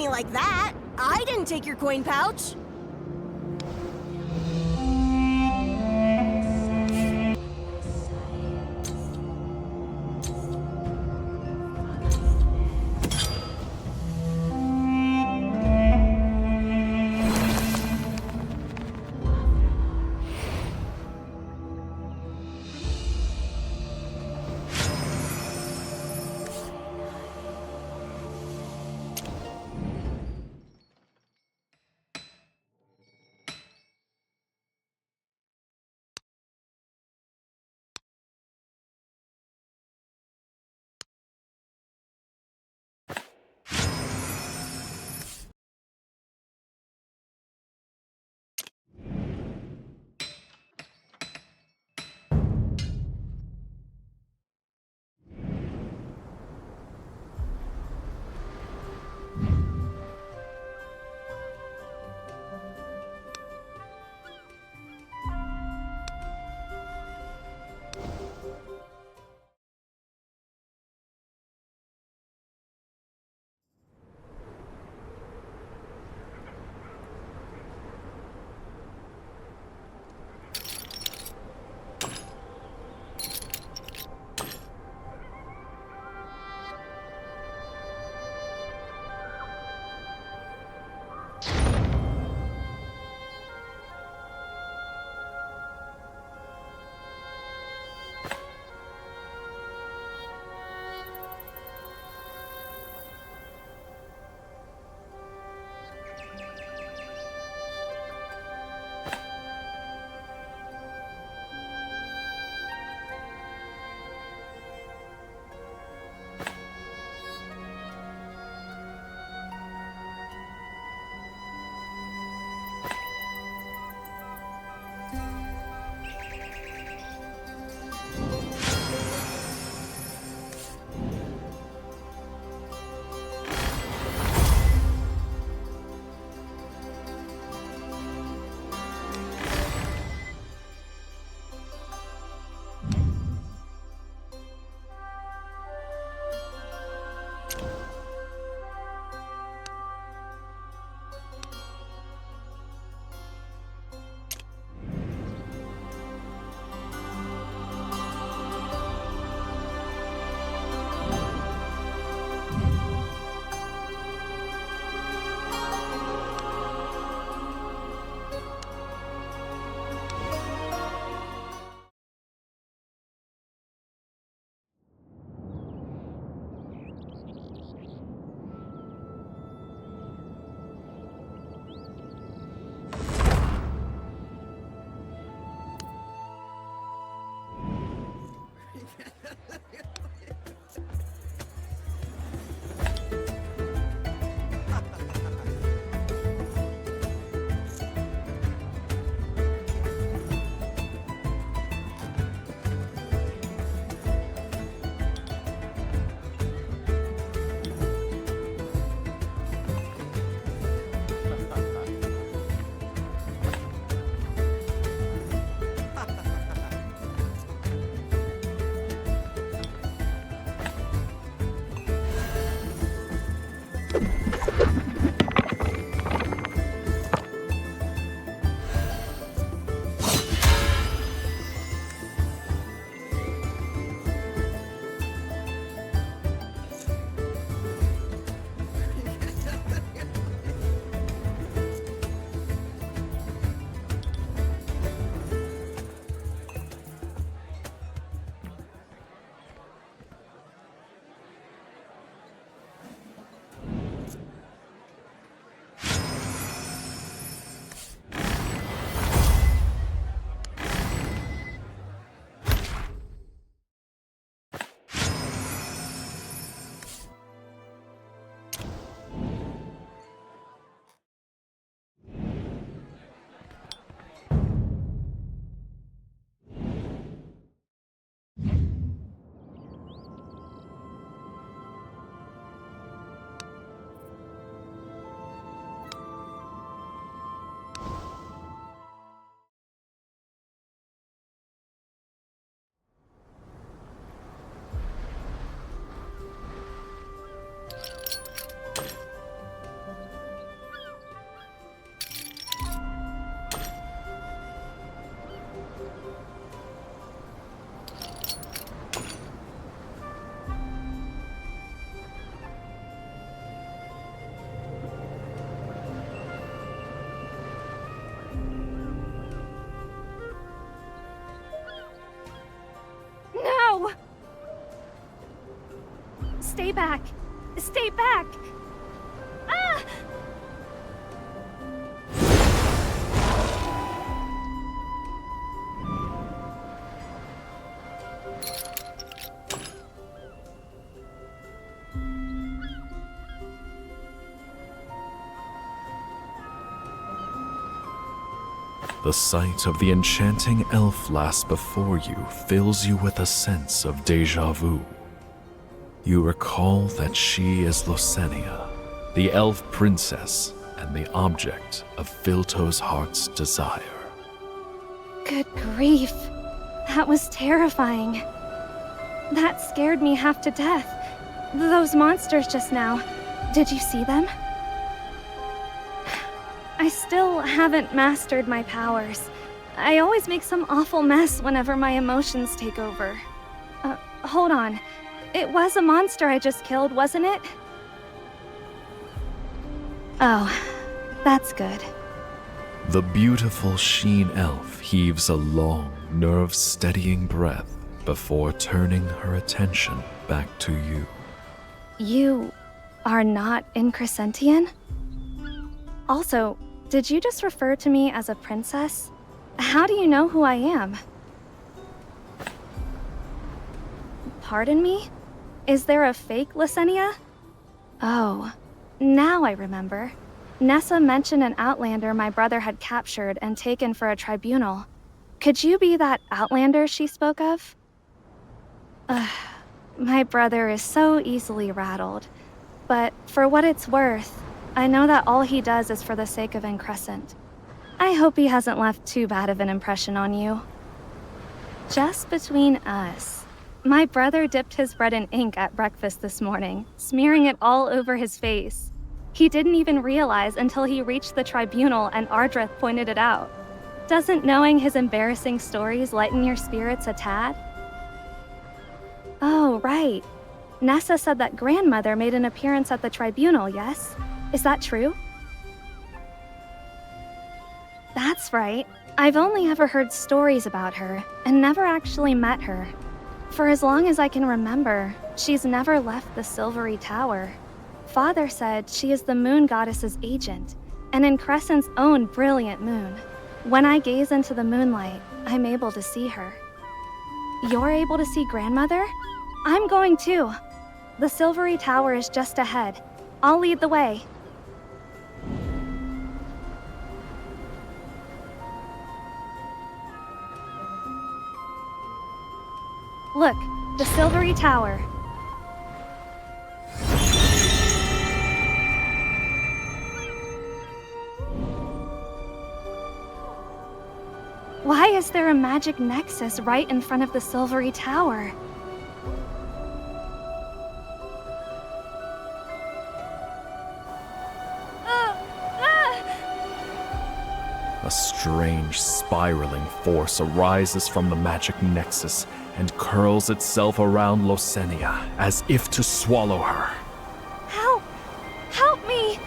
me like that. I didn't take your coin pouch. Stay back! Stay back! Ah! The sight of the enchanting elf lass before you fills you with a sense of déjà vu. You recall that she is Losenia, the elf princess and the object of Filto's heart's desire. Good grief. That was terrifying. That scared me half to death. Those monsters just now. Did you see them? I still haven't mastered my powers. I always make some awful mess whenever my emotions take over. Hold on. It was a monster I just killed, wasn't it? Oh, that's good. The beautiful sheen elf heaves a long, nerve-steadying breath before turning her attention back to you. You are not in Crescentian? Also, did you just refer to me as a princess? How do you know who I am? Pardon me? Is there a fake Lysenia? Oh, now I remember. Nessa mentioned an outlander my brother had captured and taken for a tribunal. Could you be that outlander she spoke of? My brother is so easily rattled. But for what it's worth, I know that all he does is for the sake of Increscent. I hope he hasn't left too bad of an impression on you. Just between us, my brother dipped his bread in ink at breakfast this morning, smearing it all over his face. He didn't even realize until he reached the tribunal and Ardreth pointed it out. Doesn't knowing his embarrassing stories lighten your spirits a tad? Oh, right. Nessa said that grandmother made an appearance at the tribunal, yes? Is that true? That's right. I've only ever heard stories about her, and never actually met her. For as long as I can remember, she's never left the Silvery Tower. Father said she is the moon goddess's agent, and Increscent's own brilliant moon. When I gaze into the moonlight, I'm able to see her. You're able to see grandmother? I'm going too. The Silvery Tower is just ahead. I'll lead the way. Look, the Silvery Tower. Why is there a magic nexus right in front of the Silvery Tower? A strange, spiraling force arises from the magic nexus and curls itself around Losenia as if to swallow her. Help! Help me!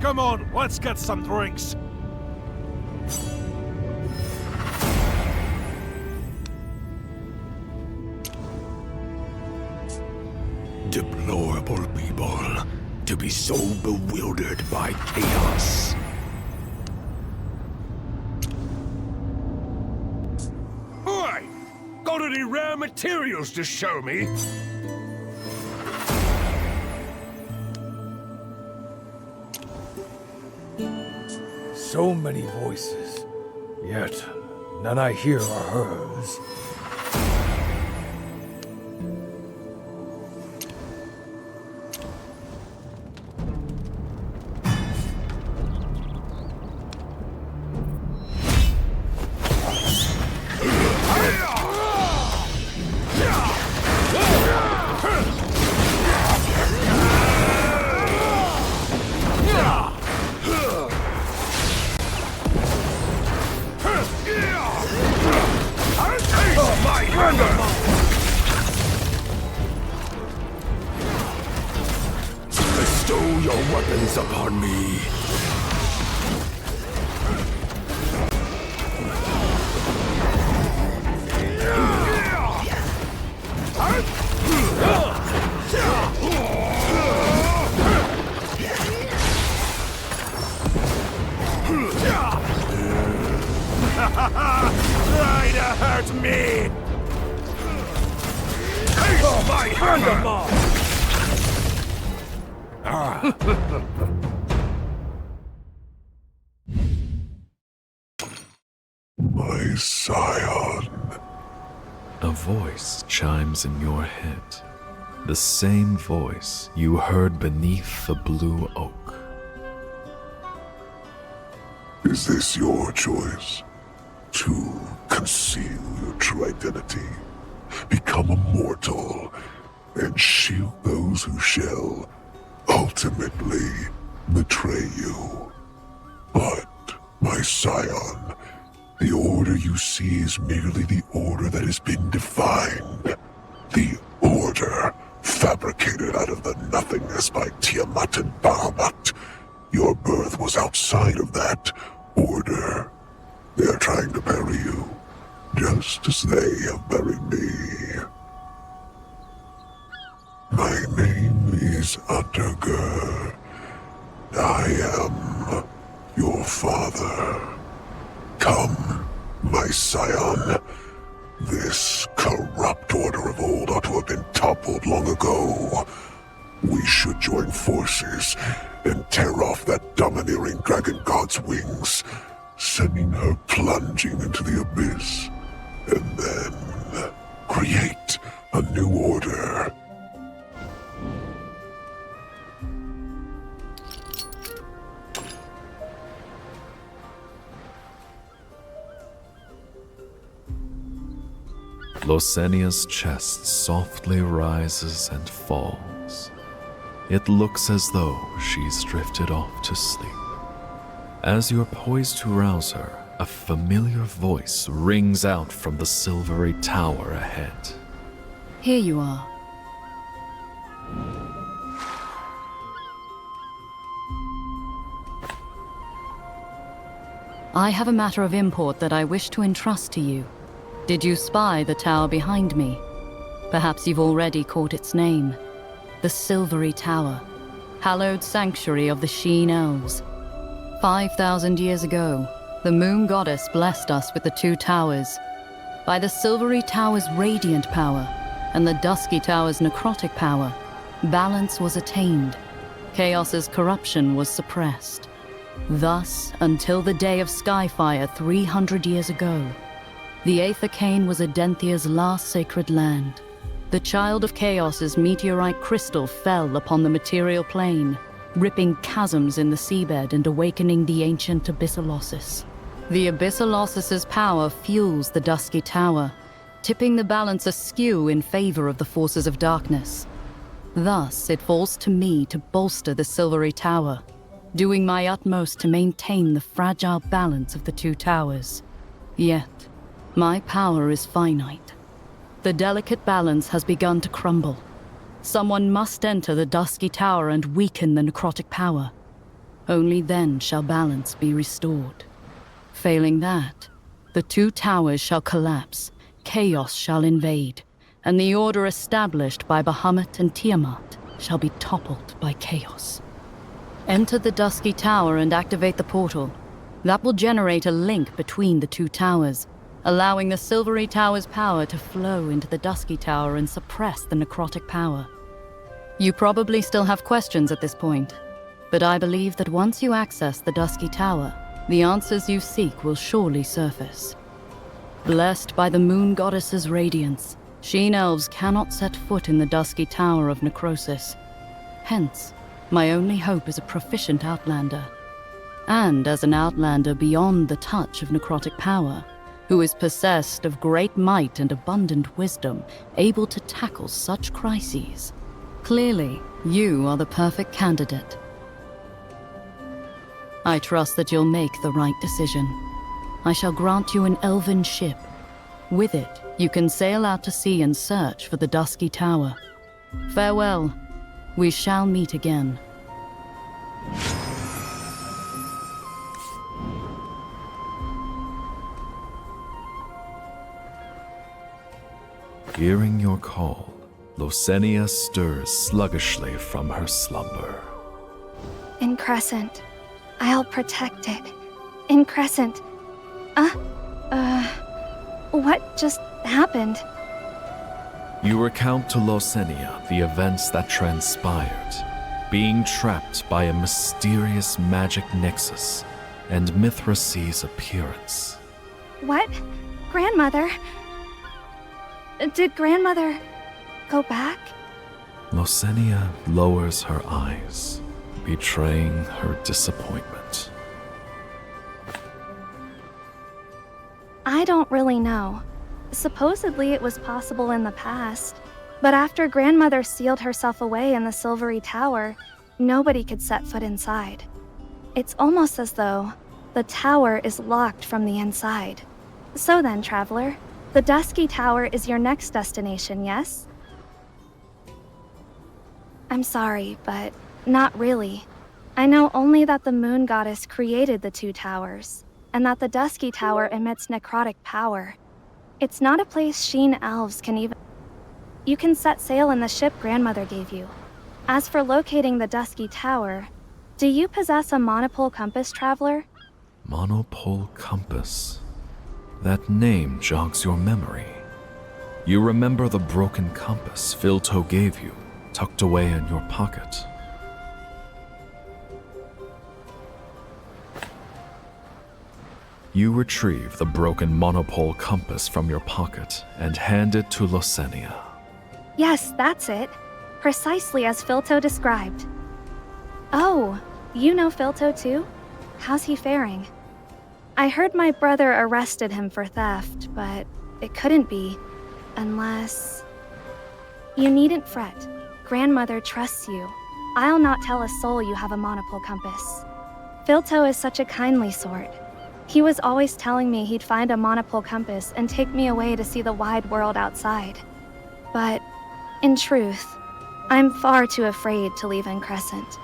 Come on, let's get some drinks. Deplorable people, to be so bewildered by chaos. Oi! Got any rare materials to show me? So many voices, yet none I hear are hers. descends upon me. Try to hurt me! Taste my hammer! My scion. A voice chimes in your head. The same voice you heard beneath the blue oak. Is this your choice? To conceal your true identity, become immortal, and shield those who shall ultimately betray you. But, my scion, the order you see is merely the order that has been defined. The order fabricated out of the nothingness by Tiamat and Bahamut. Your birth was outside of that order. They are trying to bury you, just as they have buried me. My name is Underger. I am your father. Come, my scion. This corrupt order of old ought to have been toppled long ago. We should join forces and tear off that domineering dragon god's wings, sending her plunging into the abyss, and then create a new order. Losenia's chest softly rises and falls. It looks as though she's drifted off to sleep. As you're poised to rouse her, a familiar voice rings out from the silvery tower ahead. Here you are. I have a matter of import that I wish to entrust to you. Did you spy the tower behind me? Perhaps you've already caught its name. The Silvery Tower, hallowed sanctuary of the Sheen Elves. 5,000 years ago, the Moon Goddess blessed us with the two towers. By the Silvery Tower's radiant power and the Dusky Tower's necrotic power, balance was attained. Chaos's corruption was suppressed. Thus, until the day of Skyfire 300 years ago, the Aether Cane was Adenthia's last sacred land. The Child of Chaos's meteorite crystal fell upon the material plane, ripping chasms in the seabed and awakening the ancient Abyssalossus. The Abyssalossus's power fuels the Dusky Tower, tipping the balance askew in favor of the forces of darkness. Thus, it falls to me to bolster the Silvery Tower, doing my utmost to maintain the fragile balance of the two towers. Yet, my power is finite. The delicate balance has begun to crumble. Someone must enter the Dusky Tower and weaken the necrotic power. Only then shall balance be restored. Failing that, the two towers shall collapse, chaos shall invade, and the order established by Bahamut and Tiamat shall be toppled by chaos. Enter the Dusky Tower and activate the portal. That will generate a link between the two towers, allowing the Silvery Tower's power to flow into the Dusky Tower and suppress the necrotic power. You probably still have questions at this point, but I believe that once you access the Dusky Tower, the answers you seek will surely surface. Blessed by the Moon Goddess's radiance, Sheen Elves cannot set foot in the Dusky Tower of Necrosis. Hence, my only hope is a proficient Outlander. And as an Outlander beyond the touch of necrotic power, who is possessed of great might and abundant wisdom, able to tackle such crises. Clearly, you are the perfect candidate. I trust that you'll make the right decision. I shall grant you an elven ship. With it, you can sail out to sea and search for the Dusky Tower. Farewell. We shall meet again. Hearing your call, Losenia stirs sluggishly from her slumber. In Crescent. I'll protect it. In Crescent. What just happened? You recount to Losenia the events that transpired, being trapped by a mysterious magic nexus and Mithras's appearance. What? Grandmother? Did Grandmother go back? Losenia lowers her eyes, betraying her disappointment. I don't really know. Supposedly it was possible in the past, but after Grandmother sealed herself away in the Silvery Tower, nobody could set foot inside. It's almost as though the tower is locked from the inside. So then, traveler, the Dusky Tower is your next destination, yes? I'm sorry, but not really. I know only that the Moon Goddess created the two towers, and that the Dusky Tower emits necrotic power. It's not a place Sheen elves can even... You can set sail in the ship Grandmother gave you. As for locating the Dusky Tower, do you possess a monopole compass, traveler? Monopole compass. That name jogs your memory. You remember the broken compass Filto gave you, tucked away in your pocket. You retrieve the broken monopole compass from your pocket and hand it to Losenia. Yes, that's it. Precisely as Filto described. Oh, you know Filto too? How's he faring? I heard my brother arrested him for theft, but it couldn't be, unless... You needn't fret. Grandmother trusts you. I'll not tell a soul you have a monopole compass. Filto is such a kindly sort. He was always telling me he'd find a monopole compass and take me away to see the wide world outside. But, in truth, I'm far too afraid to leave Crescent.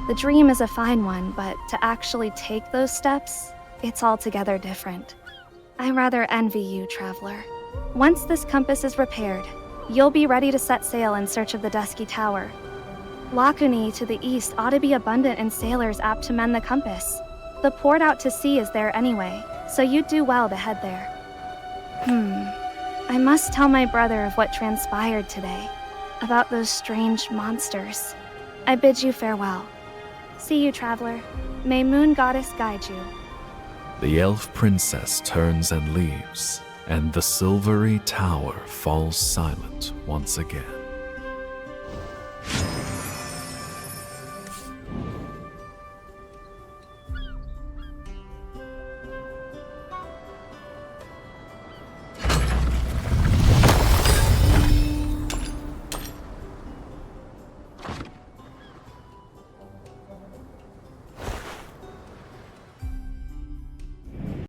The dream is a fine one, but to actually take those steps, it's altogether different. I rather envy you, traveler. Once this compass is repaired, you'll be ready to set sail in search of the Dusky Tower. Lakuni to the east ought to be abundant in sailors apt to mend the compass. The port out to sea is there anyway, so you'd do well to head there. I must tell my brother of what transpired today, about those strange monsters. I bid you farewell. See you, traveler. May Moon Goddess guide you. The elf princess turns and leaves, and the Silvery Tower falls silent once again.